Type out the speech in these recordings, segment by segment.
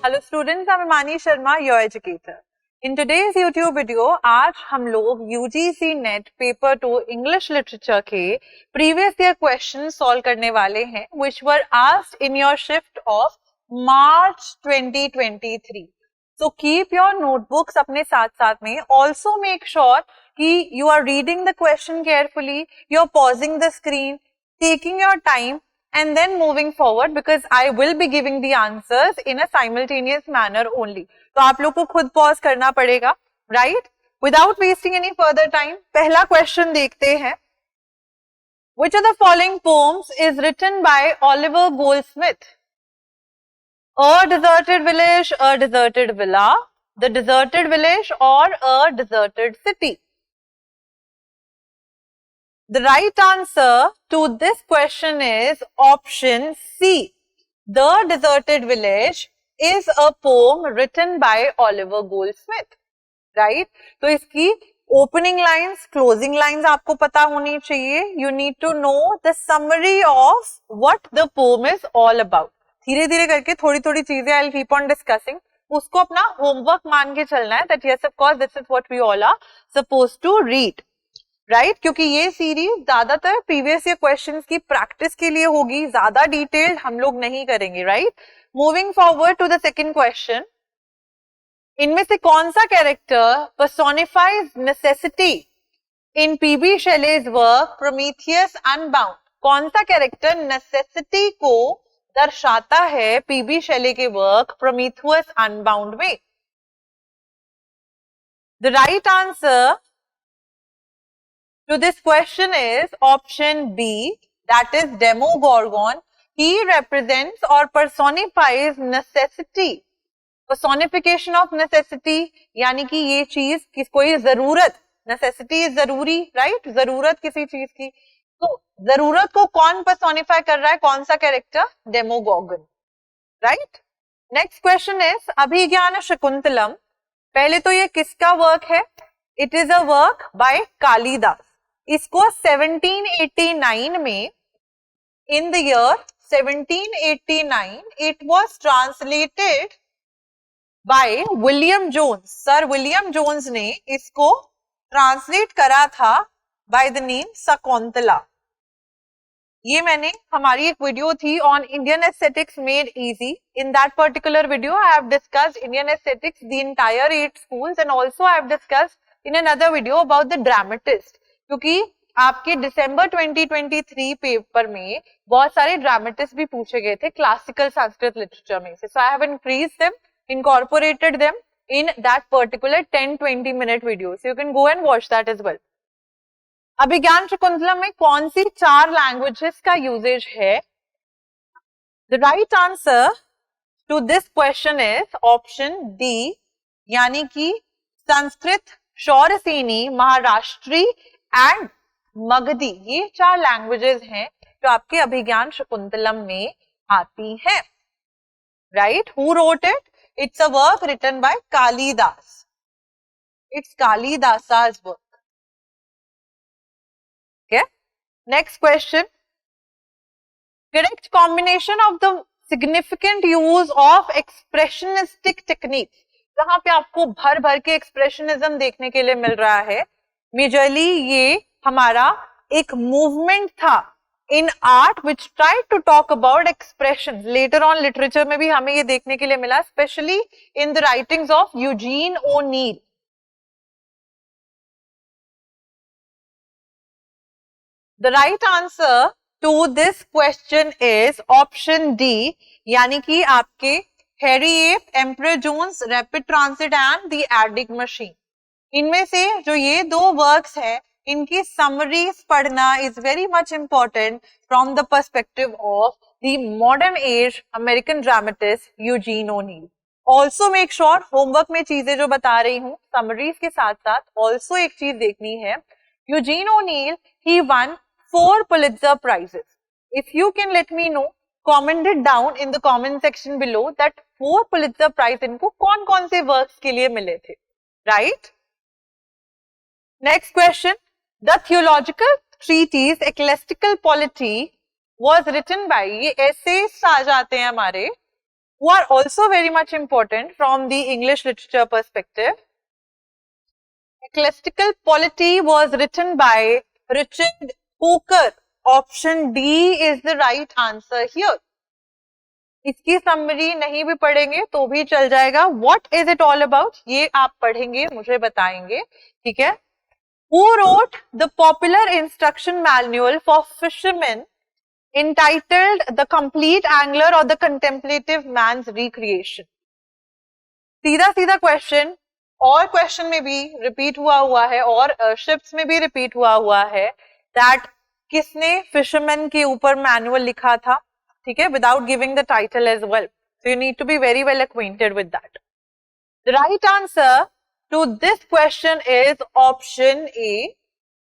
Hello students, I'm Imani Sharma, your educator. In today's YouTube video, आज हम लोग UGC NET paper 2 English Literature के previous year questions solve करने वाले हैं, which were asked in your shift of March 2023. So keep your notebooks अपने साथ साथ में. Also make sure कि you are reading the question carefully, you are pausing the screen, taking your time, and then moving forward because I will be giving the answers in a simultaneous manner only. तो आप लोग को खुद pause करना पड़ेगा, right? Without wasting any further time, पहला question देखते हैं. Which of the following poems is written by Oliver Goldsmith? A deserted village, a deserted villa, the deserted village, or a deserted city? The right answer to this question is option C. The Deserted Village is a poem written by Oliver Goldsmith. Right? तो इसकी opening lines, closing lines आपको पता होनी चाहिए. You need to know the summary of what the poem is all about. धीरे धीरे करके थोड़ी थोड़ी चीजें I'll keep on discussing. उसको अपना homework मान के चलना है. That yes, of course, this is what we all are supposed to read. Right क्योंकि ये सीरीज ज्यादातर प्रीवियस ईयर क्वेश्चंस की प्रैक्टिस के लिए होगी, ज्यादा डिटेल्ड हम लोग नहीं करेंगे. Right, moving forward to the second question. इनमें से कौन सा character personifies necessity in P B Shelley's work Prometheus Unbound? कौन सा कैरेक्टर नेसेसिटी को दर्शाता है पीबी शेले के वर्क प्रोमीथियस अनबाउंड में? The right answer to this question is option B, that is Demogorgon. He represents or personifies necessity. Personification of necessity यानी कि ये चीज किस कोई जरूरत, necessity is जरूरी, right? जरूरत किसी चीज की, तो जरूरत को कौन पर्सोनिफाई कर रहा है, कौन सा character? Demogorgon, right? Next question is अभिज्ञान शकुंतलम. पहले तो ये किसका वर्क है? It is a work by Kalidas. इसको 1789 में, in the year 1789, it was translated by William Jones. Sir William Jones ने इसको translate करा था by the name शकुंतला. ये मैंने हमारी एक वीडियो थी on Indian aesthetics made easy. In that particular video, I have discussed Indian aesthetics, the entire 8 schools, and also I have discussed in another video about the dramatist. क्योंकि आपके दिसंबर 2023 paper में बहुत सारे ड्रामेटिस्ट भी पूछे गए थे क्लासिकल संस्कृत लिटरेचर में से. So I have increased them, incorporated them in that particular 10-20 minute video. So you can go and watch that as well. Abhijnana Shakuntalam में कौन सी 4 लैंग्वेजेस का यूजेज है? The right answer to this question is option D, यानी कि Sanskrit, Shauraseni, Maharashtri and Magadhi. ये 4 languages हैं जो आपके अभिज्ञान शकुंतलम में आती हैं. Right, who wrote it? It's a work written by Kalidas. It's Kalidasa's work. Okay, next question. Correct combination of the significant use of expressionistic techniques. जहां पे आपको भर भर के एक्सप्रेशनिज्म देखने के लिए मिल रहा है. मेजरली ये हमारा एक मूवमेंट था in art which try to talk about expression. Later on literature में भी हमें ये देखने के लिए मिला, specially in the writings of Eugene O'Neill. The right answer to this question is option D, यानी कि आपके Hairy Ape, Emperor Jones, Rapid Transit and the Adding Machine. इनमें से जो ये 2 वर्क्स है, इनकी समरीज पढ़ना is very much important from the perspective of the modern age American dramatist Eugene O'Neill. Also make sure homework में चीजें जो बता रही हूँ समरीज के साथ साथ ऑल्सो एक चीज देखनी है. Eugene O'Neill, he won 4 Pulitzer prizes. If you can let me know, comment it down in the comment section below that 4 Pulitzer Prize इनको कौन कौन से वर्क्स के लिए मिले थे. Right, next question. The theological treatise Ecclesiastical Polity was written by, ये ऐसे आ जाते हैं हमारे, who are also very much important from the English literature perspective. Ecclesiastical Polity was written by Richard Hooker. Option D is the right answer here. इसकी summary नहीं भी पढ़ेंगे तो भी चल जाएगा. What is it all about? ये आप पढ़ेंगे, मुझे बताएंगे, ठीक है. Who wrote the popular instruction manual for fishermen entitled The Complete Angler or The Contemplative Man's Recreation? सीधा सीधा क्वेश्चन, और क्वेश्चन में भी रिपीट हुआ है और शिप्स में भी रिपीट हुआ है दैट किसने फिशरमैन के ऊपर मैनुअल लिखा था, ठीक है, without giving the title as well. So you need to be very well acquainted with that. The right answer to this question is option A.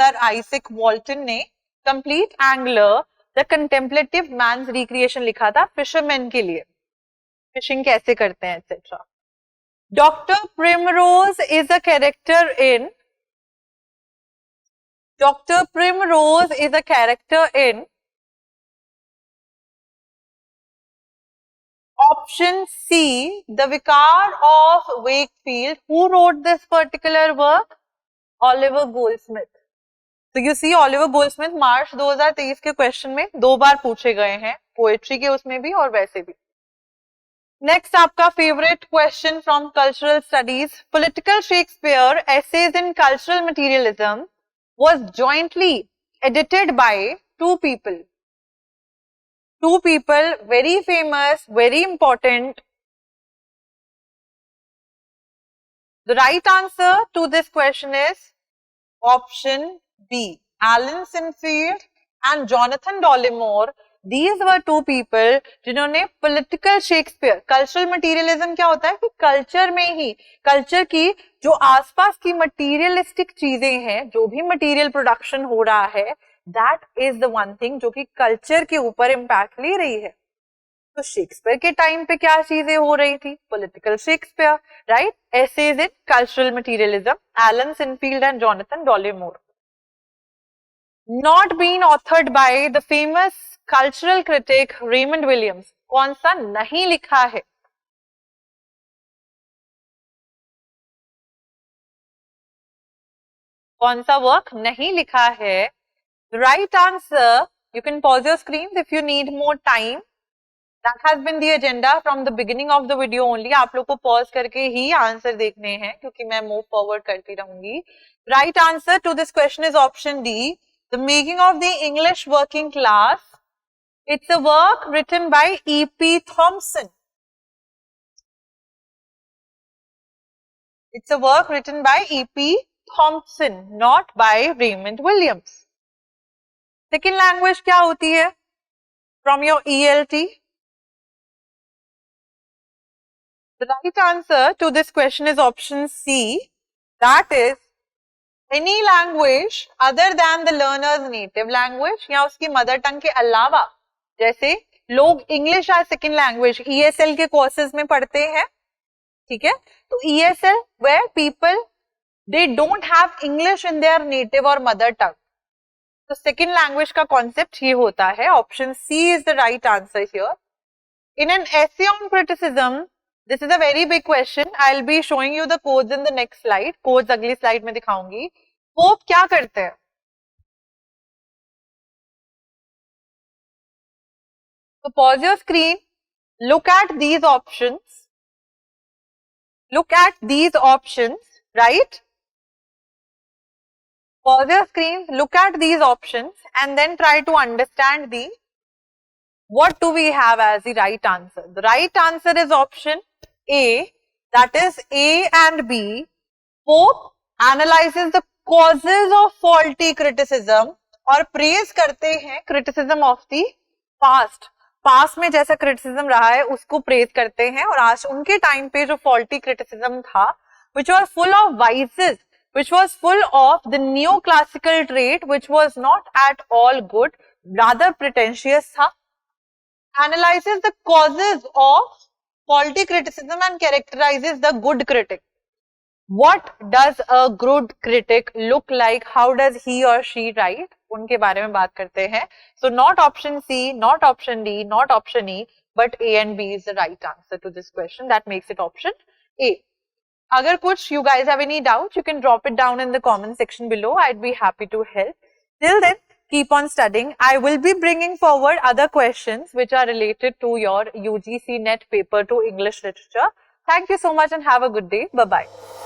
Sir Isaac Walton ने compleat angler the contemplative man's recreation लिखा था fisherman के लिए, fishing कैसे करते हैं etcetera. Dr. Primrose is a character in option C, The Vicar of Wakefield. Who wrote this particular work? Oliver Goldsmith. So you see Oliver Goldsmith मार्च 2023 के question में 2 बार पूछे गए हैं, पोएट्री के उसमें भी और वैसे भी. नेक्स्ट आपका favourite question from cultural studies. Political Shakespeare essays in cultural materialism was jointly edited by two people very famous, very important. The right answer to this question is option B, Alan Sinfield and Jonathan Dollimore. These were two people जिन्होंने political Shakespeare, cultural materialism क्या होता है कि culture में ही, culture की जो आसपास की मटीरियलिस्टिक चीजें हैं, जो भी मटीरियल प्रोडक्शन हो रहा है, that is the one thing जो कि कल्चर के ऊपर इम्पैक्ट ले रही है. तो शेक्सपियर के टाइम पे क्या चीजें हो रही थी? Political Shakespeare, right. Essays in cultural materialism, Alan Sinfield and Jonathan Dollimore. Not been authored by the famous cultural critic Raymond Williams. कौन सा नहीं लिखा है? कौन सा वर्क नहीं लिखा है? The right answer, you can pause your screens if you need more time. That has been the agenda from the beginning of the video only. आप लोग को pause करके ही आंसर देखने हैं क्योंकि मैं move forward करती रहूंगी. Right answer to this question is option D. The Making of the English Working Class. It's a work written by E.P. Thompson. It's a work written by E.P. Thompson, not by Raymond Williams. Second language क्या होती है? From your ELT. The right answer to this question is option C. That is any language other than the learner's native language, या उसकी mother tongue के अलावा, जैसे लोग English as second language ESL के कोर्सेज में पढ़ते हैं, ठीक है. तो ESL where people they don't have English in their native or mother tongue. तो सेकेंड लैंग्वेज का कॉन्सेप्ट ये होता है. Option C is the right answer here. In an essay on criticism, this is a very big question. I'll be showing you the codes in the next slide. Codes अगली slide में दिखाऊंगी. Pope क्या करते हैं? So pause your screen. Look at these options. Look at these options, right? Pause your screen. Look at these options and then try to understand the what do we have as the right answer. The right answer is option A, that is A and B. Pope analyzes the causes of faulty criticism और praise करते हैं criticism of the past. Past में जैसा criticism रहा है उसको praise करते हैं और आज उनके टाइम पे जो फॉल्टी क्रिटिसिज्म था which was full of vices, which was full of the neoclassical trait, which was not at all good, rather pretentious था. Analyzes the causes of faulty criticism and characterizes the good critic. What does a good critic look like? How does he or she write? उनके बारे में बात करते हैं. So not option C, not option D, not option E. but A and B is the right answer to this question. That makes it option A. Agar kuch you guys have any doubts, you can drop it down in the comment section below. I'd be happy to help. Till then, keep on studying. I will be bringing forward other questions which are related to your UGC NET paper 2 English literature. Thank you so much and have a good day. Bye-bye.